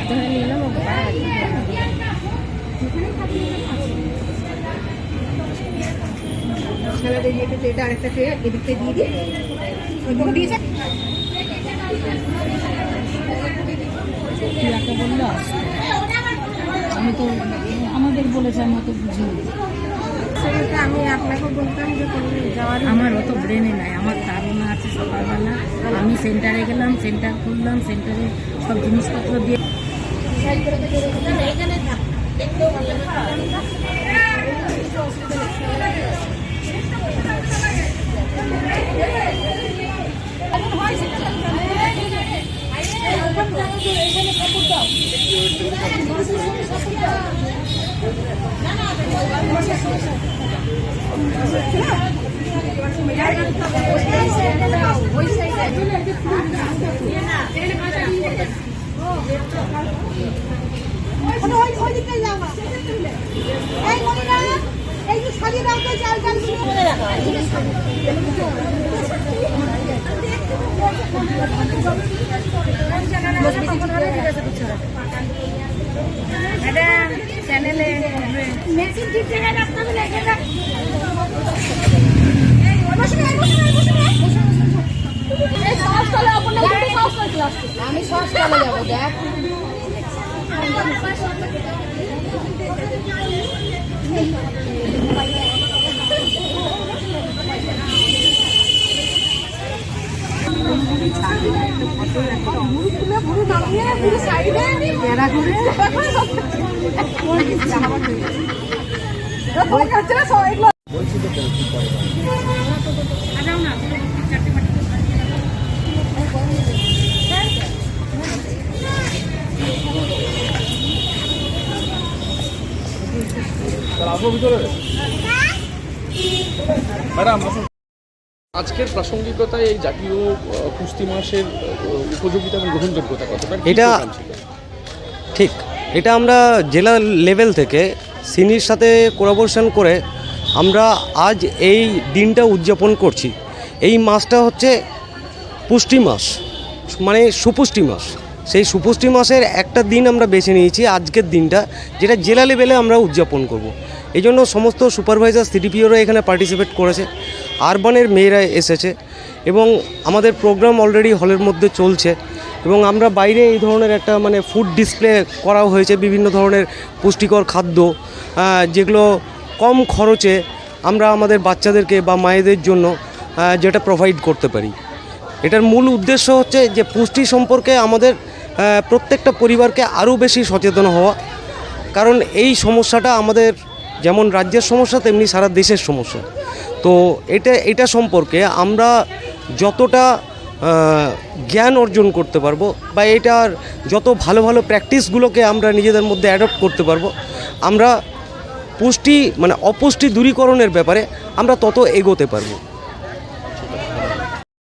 বাধ্য হয়ে নিলাম। এটা আরেকটা ট্রে এদিকে দিয়ে দিই। বললো আসতে, আমি তো আমাদের বলেছে, আমি তো বুঝিনি। আমি আপনাকে বলতাম যে যাওয়ার আমার অত ব্রেনে নাই, আমার ধারণা আছে সকালবেলা আমি সেন্টারে গেলাম, সেন্টার খুললাম, সেন্টারে সব জিনিসপত্র দিয়ে চ্যানেলে আমি সব চলে যাবো দেখ। আজকের প্রাসঙ্গিকতায় এই জাতীয় কুস্তি মাসের উপযোগিতা এবং গ্রহণযোগ্যতা কতটা? এটা ঠিক, এটা আমরা জেলা লেভেল থেকে সিনির সাথে কোলাবোরেশন করে আমরা আজ এই দিনটা উদযাপন করছি। এই মাসটা হচ্ছে পুষ্টি মাস, মানে সুপুষ্টি মাস। সেই সুপুষ্টি মাসের একটা দিন আমরা বেছে নিয়েছি আজকের দিনটা, যেটা জেলা লেভেলে আমরা উদযাপন করব। এই জন্য সমস্ত সুপারভাইজার সিডিপিওরা এখানে পার্টিসিপেট করেছে, আরবানের মেয়েরা এসেছে এবং আমাদের প্রোগ্রাম অলরেডি হলের মধ্যে চলছে। এবং আমরা বাইরে এই ধরনের একটা মানে ফুড ডিসপ্লে করা হয়েছে, বিভিন্ন ধরনের পুষ্টিকর খাদ্য যেগুলো কম খরচে আমরা আমাদের বাচ্চাদেরকে বা মায়েদের জন্য যেটা প্রোভাইড করতে পারি। এটার মূল উদ্দেশ্য হচ্ছে যে পুষ্টি সম্পর্কে আমাদের প্রত্যেকটা পরিবারকে আরও বেশি সচেতন হওয়া, কারণ এই সমস্যাটা আমাদের যেমন রাজ্যের সমস্যা তেমনি সারা দেশের সমস্যা। তো এটা সম্পর্কে আমরা যতটা জ্ঞান অর্জন করতে পারবো বা এটার যত ভালো ভালো প্র্যাকটিসগুলোকে আমরা নিজেদের মধ্যে অ্যাডপ্ট করতে পারবো, আমরা পুষ্টি মানে অপুষ্টি দূরীকরণের ব্যাপারে আমরা তত এগোতে পারবো।